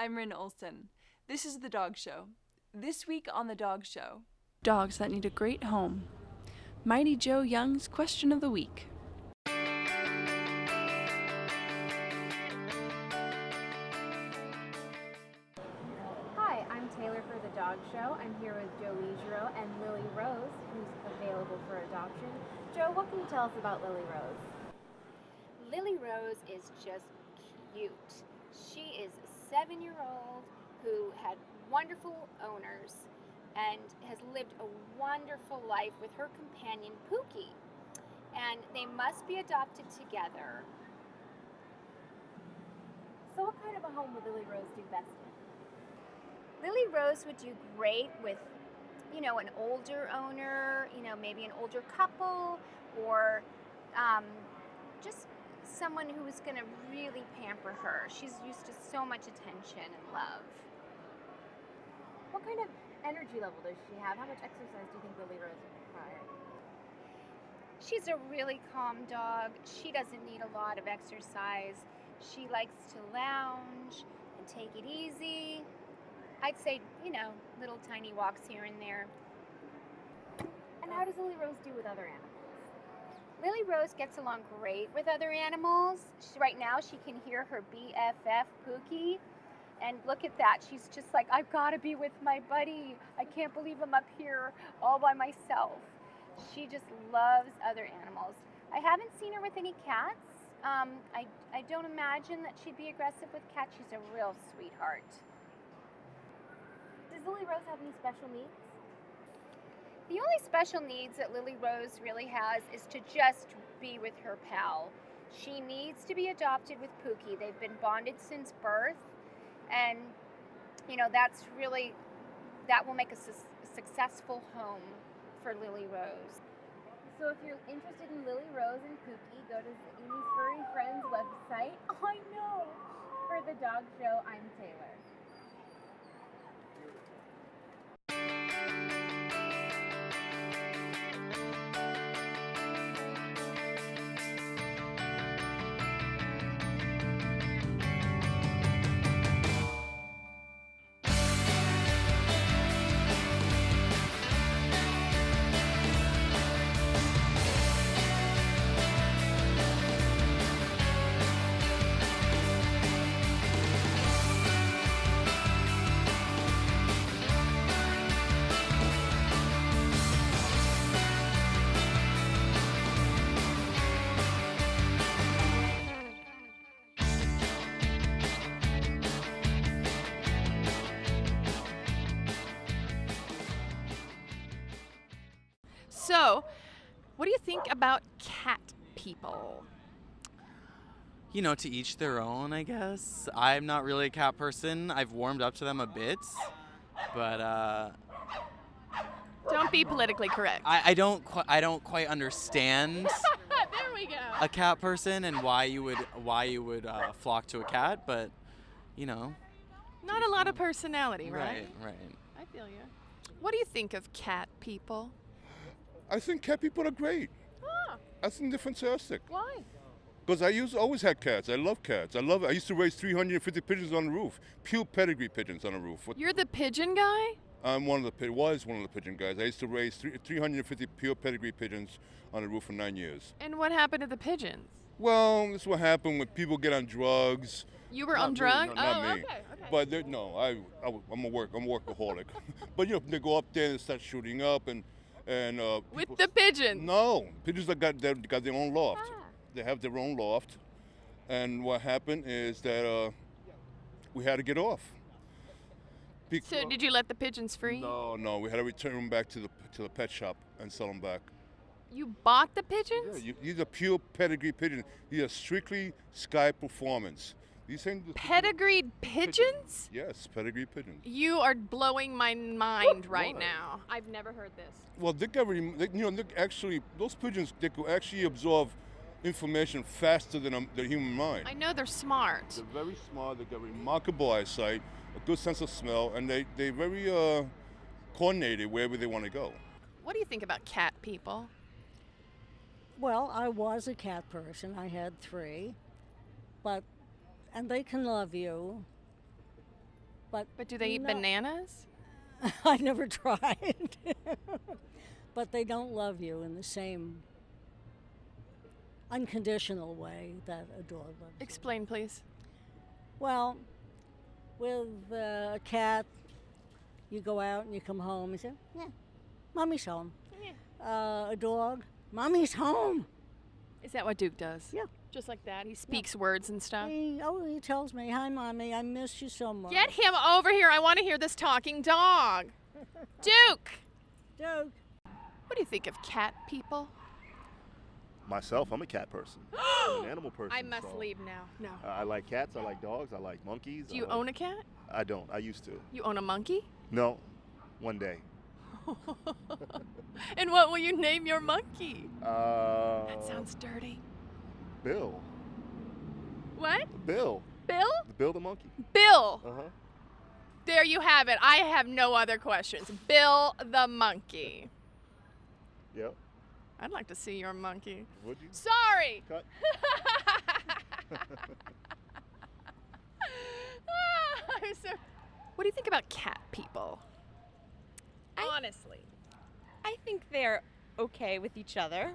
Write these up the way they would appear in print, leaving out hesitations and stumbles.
I'm Rin Olson. This is The Dog Show. This week on The Dog Show, dogs that need a great home. Mighty Joe Young's Question of the Week. Hi, I'm Taylor for The Dog Show. I'm here with Joe Weigero and Lily Rose, who's available for adoption. Joe, what can you tell us about Lily Rose? Lily Rose is just cute. She is a 7-year-old who had wonderful owners and has lived a wonderful life with her companion Pookie. And they must be adopted together. So what kind of a home would Lily Rose do best in? Lily Rose would do great with, an older owner, maybe an older couple, or just someone who is going to really pamper her. She's used to so much attention and love. What kind of energy level does she have? How much exercise do you think Lily Rose would require? She's a really calm dog. She doesn't need a lot of exercise. She likes to lounge and take it easy. I'd say, little tiny walks here and there. And how does Lily Rose do with other animals? Lily Rose gets along great with other animals. Right now she can hear her BFF, Pookie. And look at that. She's just like, I've got to be with my buddy. I can't believe I'm up here all by myself. She just loves other animals. I haven't seen her with any cats. I don't imagine that she'd be aggressive with cats. She's a real sweetheart. Does Lily Rose have any special needs? The only special needs that Lily Rose really has is to just be with her pal. She needs to be adopted with Pookie. They've been bonded since birth, and that will make a successful home for Lily Rose. So if you're interested in Lily Rose and Pookie, go to Amy's Furry Friends website. Oh, I know! For The Dog Show, I'm Taylor. So, what do you think about cat people? To each their own, I guess. I'm not really a cat person. I've warmed up to them a bit, but Don't be politically correct. I don't quite understand There we go. a cat person and why you would flock to a cat, but Not a lot of personality, right? right. I feel you. What do you think of cat people? I think cat people are great. Ah, I think they're fantastic. why? Because I always had cats. I love cats. I used to raise 350 pigeons on the roof. Pure pedigree pigeons on the roof. You're the pigeon guy? I'm one of the pigeon guys. I used to raise 350 pure pedigree pigeons on the roof for 9 years. And what happened to the pigeons? Well, this is what happened when people get on drugs. You were Not on me, drugs? no, not oh, me. okay. But I'm a workaholic. But they go up there and start shooting up and With people- the pigeons? No, pigeons got their own loft. Ah. They have their own loft, and what happened is that we had to get off. So did you let the pigeons free? No, we had to return them back to the pet shop and sell them back. You bought the pigeons? Yeah, these are pure pedigree pigeons. These are strictly Sky Performance. These things. Pedigreed pigeons? Yes, pedigree pigeons. You are blowing my mind right now. I've never heard this. Well, those pigeons, they could actually absorb information faster than the human mind. I know they're smart. They're very smart. They got remarkable eyesight, a good sense of smell, and they're very coordinated wherever they want to go. What do you think about cat people? Well, I was a cat person. I had 3. And they can love you. But But do they eat no, bananas? I never tried. But they don't love you in the same unconditional way that a dog loves you. Explain, please. Well, with a cat, you go out and you come home and say, yeah, mommy's home. A dog, mommy's home. Is that what Duke does? Yeah. Just like that? He speaks words and stuff? He tells me, hi, mommy, I miss you so much. Get him over here. I want to hear this talking dog. Duke! Duke. What do you think of cat people? Myself, I'm a cat person. I'm an animal person. I must so leave now. No. I like cats. I like dogs. I like monkeys. Do you own a cat? I don't. I used to. You own a monkey? No, one day. And what will you name your monkey? That That sounds dirty. Bill. What? Bill. Bill? Bill the monkey. Bill. Uh huh. There you have it. I have no other questions. Bill the monkey. Yep. I'd like to see your monkey. Would you? Sorry. Cut. What do you think about cat people? Honestly. I think they're okay with each other.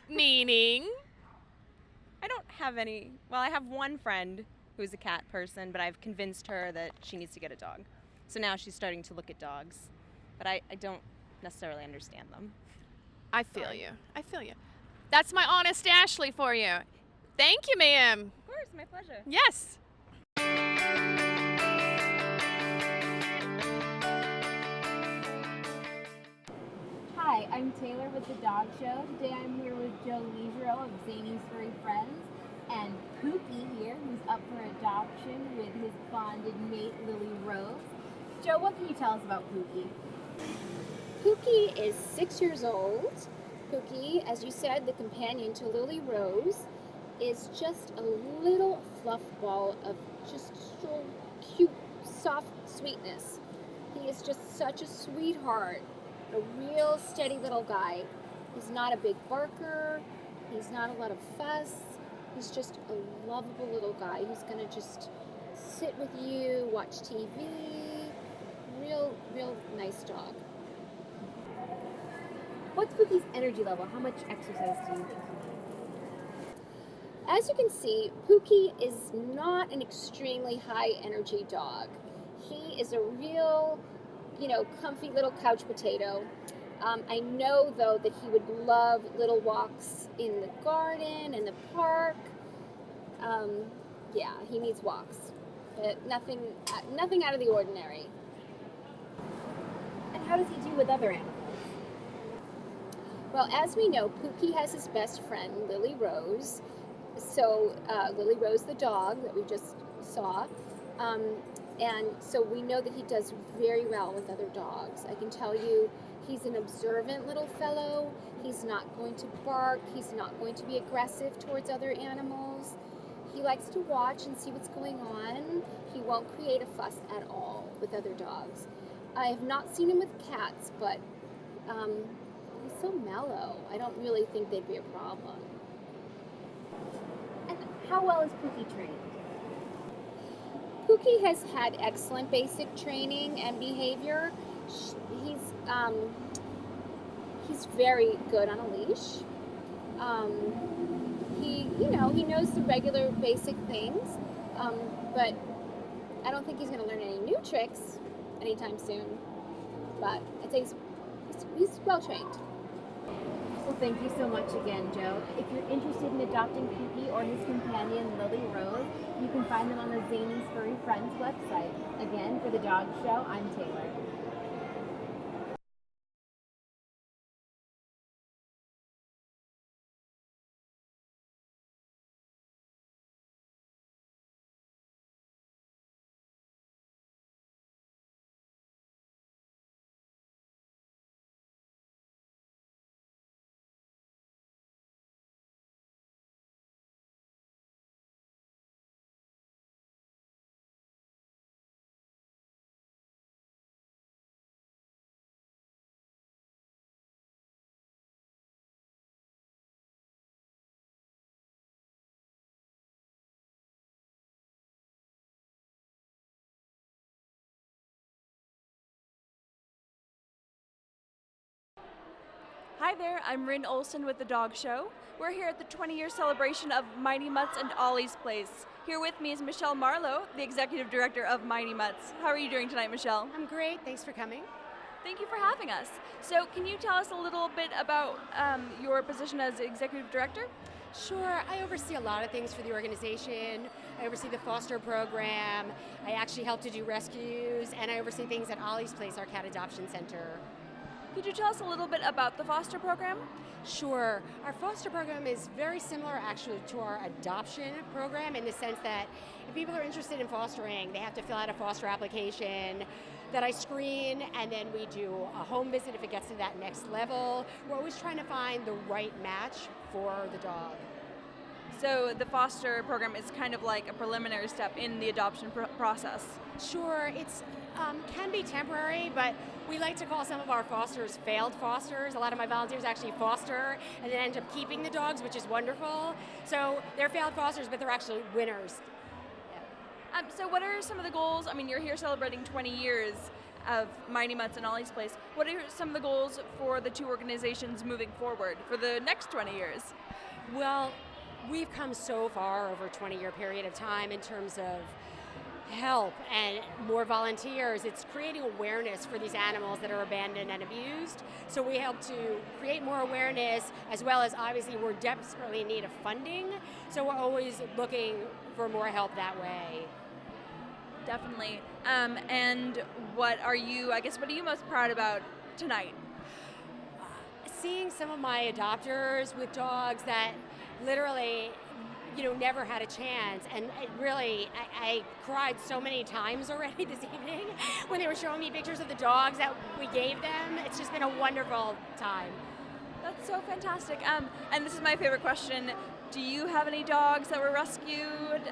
Meaning? I don't have any. Well, I have one friend who's a cat person, but I've convinced her that she needs to get a dog. So now she's starting to look at dogs. But I don't necessarily understand them. I feel you. I feel you. That's my honest Ashley for you. Thank you, ma'am. Of course, my pleasure. Yes. Hi, I'm Taylor with The Dog Show. Today I'm here with Joe Leisero of Zany's Furry Friends and Pookie here, who's up for adoption with his bonded mate, Lily Rose. Joe, what can you tell us about Pookie? Pookie is 6 years old. Pookie, as you said, the companion to Lily Rose, is just a little fluff ball of just so cute, soft sweetness. He is just such a sweetheart, a real steady little guy. He's not a big barker. He's not a lot of fuss. He's just a lovable little guy who's gonna just sit with you, watch TV. Real nice dog. What's Pookie's energy level? How much exercise do you think he needs? As you can see, Pookie is not an extremely high energy dog. He is a real, comfy little couch potato. I know though that he would love little walks in the garden, in the park. Yeah, he needs walks. But nothing out of the ordinary. And how does he do with other animals? Well, as we know, Pookie has his best friend, Lily Rose. So, Lily Rose the dog that we just saw. And so we know that he does very well with other dogs. I can tell you he's an observant little fellow. He's not going to bark. He's not going to be aggressive towards other animals. He likes to watch and see what's going on. He won't create a fuss at all with other dogs. I have not seen him with cats, but he's so mellow. I don't really think they'd be a problem. And how well is Pookie trained? Pookie has had excellent basic training and behavior. He's very good on a leash. He knows the regular basic things, but I don't think he's going to learn any new tricks anytime soon. But I'd say he's well trained. Well, thank you so much again, Joe. If you're interested in adopting Pookie or his companion, Lily Rose, you can find them on the Zany's Furry Friends website. Again, for The Dog Show, I'm Taylor. Hi there, I'm Rin Olson with The Dog Show. We're here at the 20-year celebration of Mighty Mutts and Ollie's Place. Here with me is Michelle Marlowe, the Executive Director of Mighty Mutts. How are you doing tonight, Michelle? I'm great. Thanks for coming. Thank you for having us. So can you tell us a little bit about your position as Executive Director? Sure. I oversee a lot of things for the organization. I oversee the foster program. I actually help to do rescues, and I oversee things at Ollie's Place, our cat adoption center. Could you tell us a little bit about the foster program? Sure. Our foster program is very similar actually to our adoption program in the sense that if people are interested in fostering, they have to fill out a foster application that I screen, and then we do a home visit if it gets to that next level. We're always trying to find the right match for the dog. So the foster program is kind of like a preliminary step in the adoption process. Sure, it's can be temporary, but we like to call some of our fosters failed fosters. A lot of my volunteers actually foster and then end up keeping the dogs, which is wonderful. So they're failed fosters, but they're actually winners. So what are some of the goals? I mean, you're here celebrating 20 years of Mighty Mutts and Ollie's Place. What are some of the goals for the two organizations moving forward for the next 20 years? Well, we've come so far over a 20-year period of time in terms of help and more volunteers. It's creating awareness for these animals that are abandoned and abused. So we help to create more awareness, as well as obviously we're desperately in need of funding. So we're always looking for more help that way. Definitely. And what are you most proud about tonight? Seeing some of my adopters with dogs that literally never had a chance, and it really, I cried so many times already this evening when they were showing me pictures of the dogs that we gave them. It's just been a wonderful time. That's so fantastic. And this is my favorite question. Do you have any dogs that were rescued?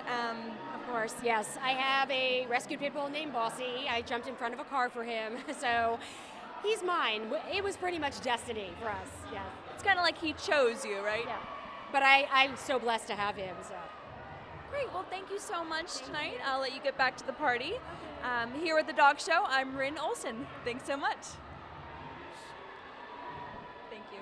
Of course, yes. I have a rescued pit bull named Bossy. I jumped in front of a car for him, so he's mine. It was pretty much destiny for us, yeah. It's kind of like he chose you, right? Yeah. But I'm so blessed to have him. So. Great. Well, thank you so much tonight. I'll let you get back to the party. Here at the Dog Show, I'm Rin Olson. Thanks so much. Thank you.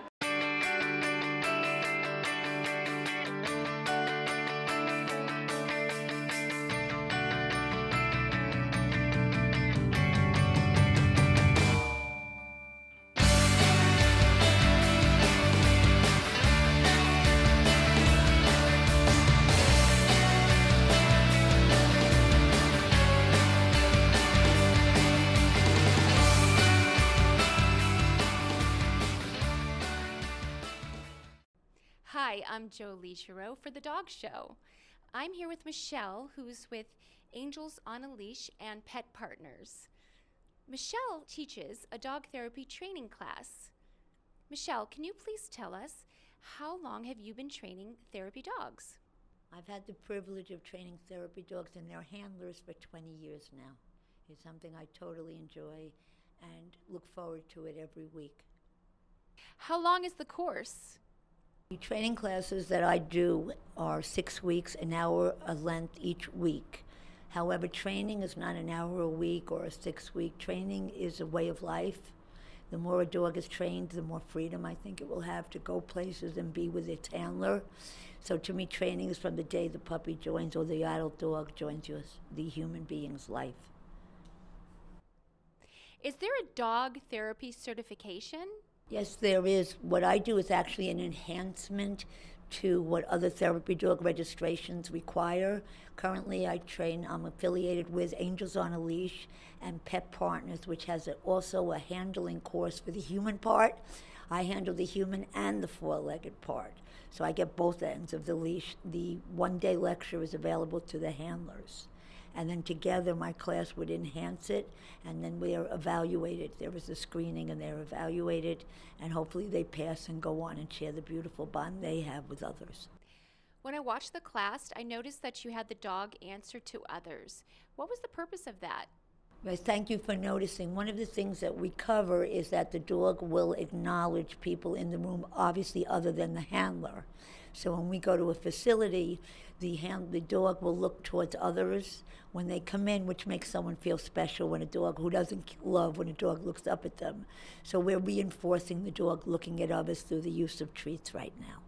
Hi, I'm Jo Legereau for The Dog Show. I'm here with Michelle, who's with Angels on a Leash and Pet Partners. Michelle teaches a dog therapy training class. Michelle, can you please tell us, how long have you been training therapy dogs? I've had the privilege of training therapy dogs and their handlers for 20 years now. It's something I totally enjoy and look forward to it every week. How long is the course? The training classes that I do are 6 weeks, an hour a length each week. However, training is not an hour a week or a 6-week. Training is a way of life. The more a dog is trained, the more freedom I think it will have to go places and be with its handler. So to me, training is from the day the puppy joins or the adult dog joins the human being's life. Is there a dog therapy certification? Yes, there is. What I do is actually an enhancement to what other therapy dog registrations require. Currently, I'm affiliated with Angels on a Leash and Pet Partners, which has also a handling course for the human part. I handle the human and the four-legged part. So I get both ends of the leash. The one-day lecture is available to the handlers. And then together my class would enhance it, and then we are evaluated. There is a screening and they're evaluated, and hopefully they pass and go on and share the beautiful bond they have with others. When I watched the class, I noticed that you had the dog answer to others. What was the purpose of that? Yes, thank you for noticing. One of the things that we cover is that the dog will acknowledge people in the room, obviously other than the handler. So when we go to a facility, the dog will look towards others when they come in, which makes someone feel special when a dog who doesn't love when a dog looks up at them. So we're reinforcing the dog looking at others through the use of treats right now.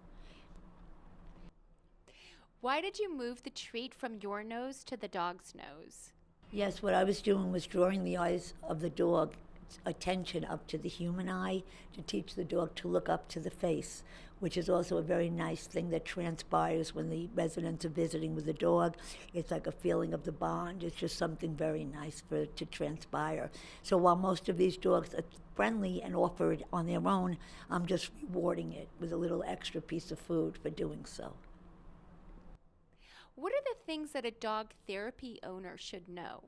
Why did you move the treat from your nose to the dog's nose? Yes, what I was doing was drawing the eyes of the dog attention up to the human eye to teach the dog to look up to the face, which is also a very nice thing that transpires when the residents are visiting with the dog. It's like a feeling of the bond. It's just something very nice for it to transpire. So while most of these dogs are friendly and offer it on their own, I'm just rewarding it with a little extra piece of food for doing so. What are the things that a dog therapy owner should know?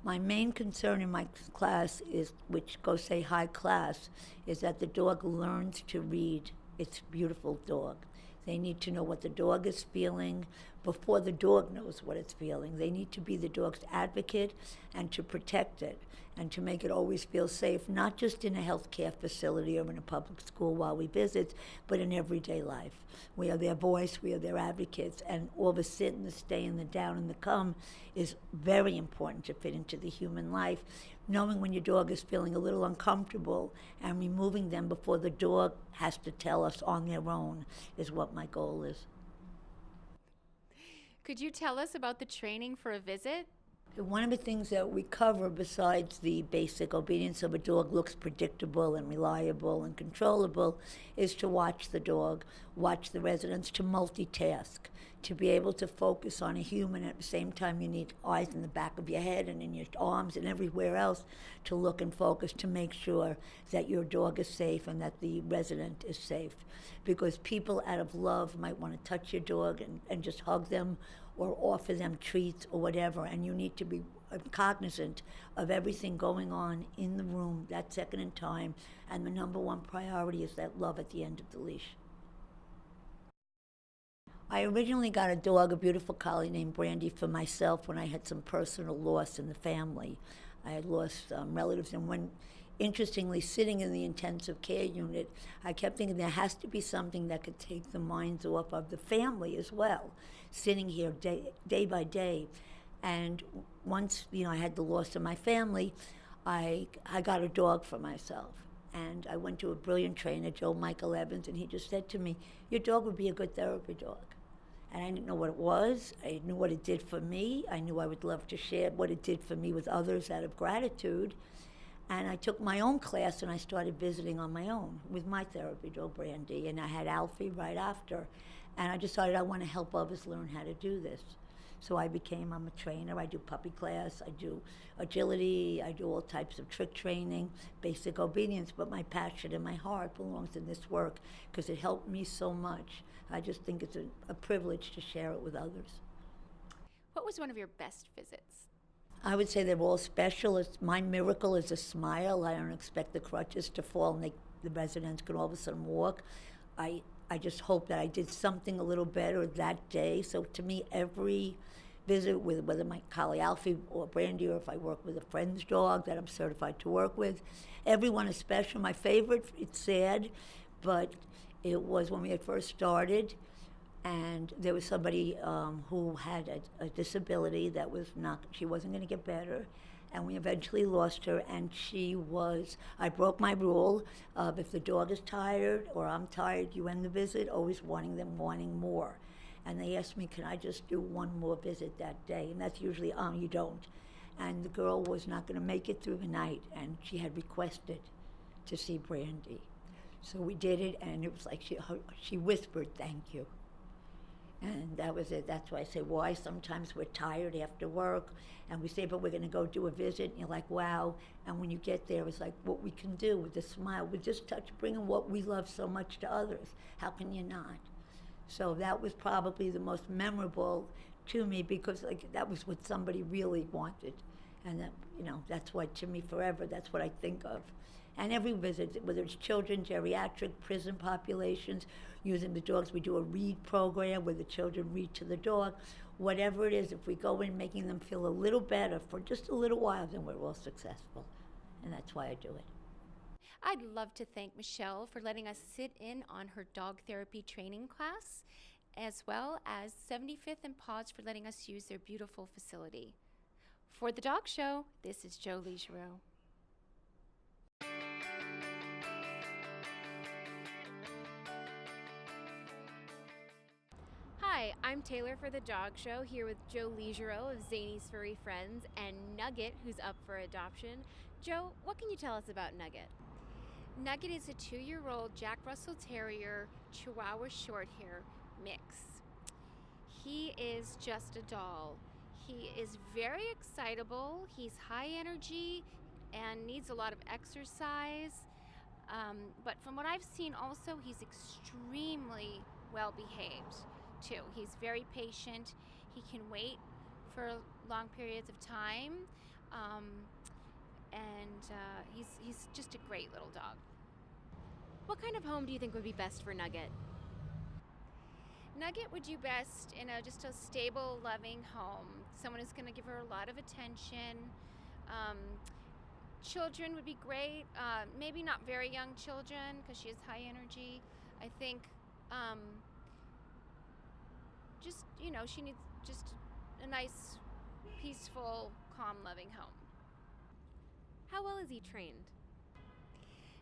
My main concern in my class is, which goes say high class, is that the dog learns to read its beautiful dog. They need to know what the dog is feeling before the dog knows what it's feeling. They need to be the dog's advocate and to protect it and to make it always feel safe, not just in a healthcare facility or in a public school while we visit, but in everyday life. We are their voice, we are their advocates, and all the sit and the stay and the down and the come is very important to fit into the human life. Knowing when your dog is feeling a little uncomfortable and removing them before the dog has to tell us on their own is what my goal is. Could you tell us about the training for a visit? One of the things that we cover, besides the basic obedience of a dog looks predictable and reliable and controllable, is to watch the dog, watch the residents, to multitask, to be able to focus on a human. At the same time, you need eyes in the back of your head and in your arms and everywhere else to look and focus to make sure that your dog is safe and that the resident is safe. Because people out of love might want to touch your dog and just hug them or offer them treats or whatever, and you need to be cognizant of everything going on in the room that second in time, and the number one priority is that love at the end of the leash. I originally got a dog, a beautiful collie named Brandy, for myself when I had some personal loss in the family. I had lost relatives, and when, interestingly, sitting in the intensive care unit, I kept thinking there has to be something that could take the minds off of the family as well, sitting here day by day. And once, I had the loss of my family, I got a dog for myself. And I went to a brilliant trainer, Joe Michael Evans, and he just said to me, your dog would be a good therapy dog. And I didn't know what it was. I knew what it did for me. I knew I would love to share what it did for me with others out of gratitude. And I took my own class and I started visiting on my own with my therapy dog, Brandy. And I had Alfie right after. And I decided I want to help others learn how to do this. So I'm a trainer. I do puppy class, I do agility, I do all types of trick training, basic obedience, but my passion and my heart belongs in this work because it helped me so much. I just think it's a privilege to share it with others. What was one of your best visits? I would say they're all special. My miracle is a smile. I don't expect the crutches to fall and the residents can all of a sudden walk. I just hope that I did something a little better that day. So to me, every visit, with whether my collie Alfie or Brandy, or if I work with a friend's dog that I'm certified to work with, everyone is special. My favorite, it's sad, but it was when we had first started, and there was somebody who had a disability that she wasn't going to get better, and we eventually lost her, and I broke my rule of if the dog is tired or I'm tired, you end the visit, always wanting more. And they asked me, can I just do one more visit that day? And that's usually, you don't. And the girl was not going to make it through the night, and she had requested to see Brandy. So we did it, and it was like she whispered, thank you. And that was it. That's why I say, why sometimes we're tired after work, and we say, but we're going to go do a visit, and you're like, wow. And when you get there, it's like what we can do with a smile, with just touch, bringing what we love so much to others. How can you not? So that was probably the most memorable to me, because that was what somebody really wanted. And that, that's why, to me, forever, that's what I think of. And every visit, whether it's children, geriatric, prison populations, using the dogs, we do a read program where the children read to the dog, whatever it is, if we go in making them feel a little better for just a little while, then we're all successful. And that's why I do it. I'd love to thank Michelle for letting us sit in on her dog therapy training class, as well as 75th and Paws for letting us use their beautiful facility. For The Dog Show, this is Jo Ligeroux. Hi, I'm Taylor for The Dog Show, here with Jo Ligeroux of Zanie's Furry Friends and Nugget, who's up for adoption. Jo, what can you tell us about Nugget? Nugget is a 2-year-old Jack Russell Terrier Chihuahua Shorthair mix. He is just a doll. He is very excitable, he's high energy, and needs a lot of exercise. But from what I've seen also, he's extremely well behaved too. He's very patient. He can wait for long periods of time. He's just a great little dog. What kind of home do you think would be best for Nugget? Nugget would do best in just a stable, loving home. Someone who's going to give her a lot of attention. Children would be great. Maybe not very young children because she has high energy. I think she needs just a nice, peaceful, calm, loving home. How well is he trained?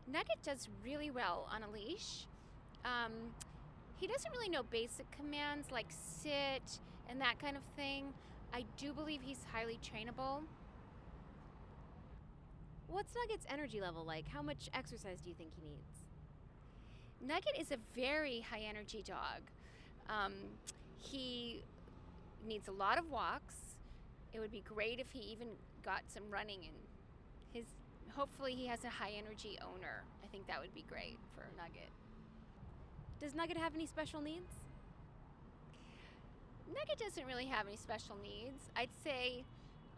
Nugget does really well on a leash. He doesn't really know basic commands like sit and that kind of thing. I do believe he's highly trainable. What's Nugget's energy level like? How much exercise do you think he needs? Nugget is a very high energy dog. He needs a lot of walks. It would be great if he even got some running in. Hopefully he has a high energy owner. I think that would be great for Nugget. Does Nugget have any special needs? Nugget doesn't really have any special needs. I'd say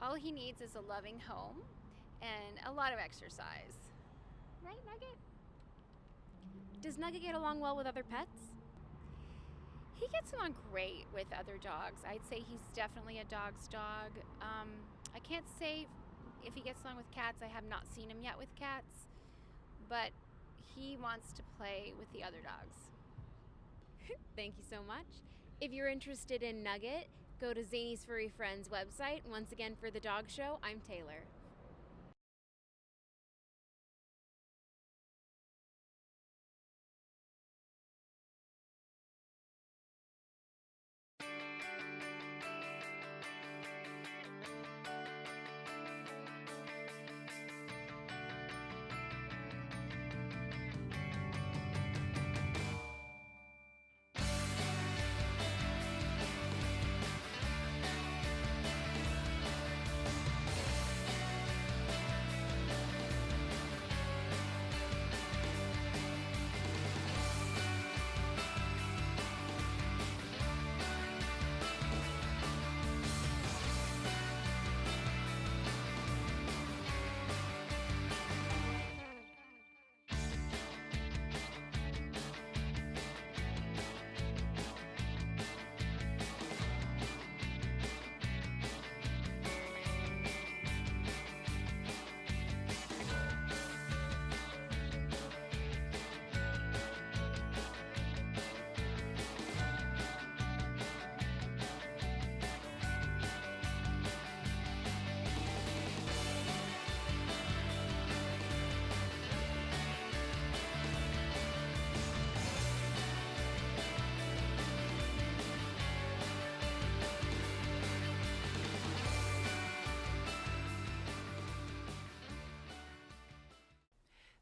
all he needs is a loving home and a lot of exercise. Right, Nugget? Does Nugget get along well with other pets? He gets along great with other dogs. I'd say he's definitely a dog's dog. I can't say if he gets along with cats. I have not seen him yet with cats, but he wants to play with the other dogs. Thank you so much. If you're interested in Nugget, go to Zanie's Furry Friends website. Once again, for The Dog Show, I'm Taylor.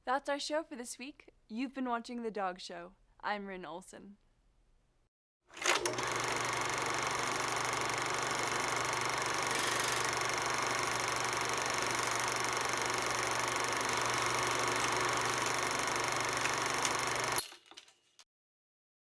That's our show for this week. You've been watching The Dog Show. I'm Rin Olson.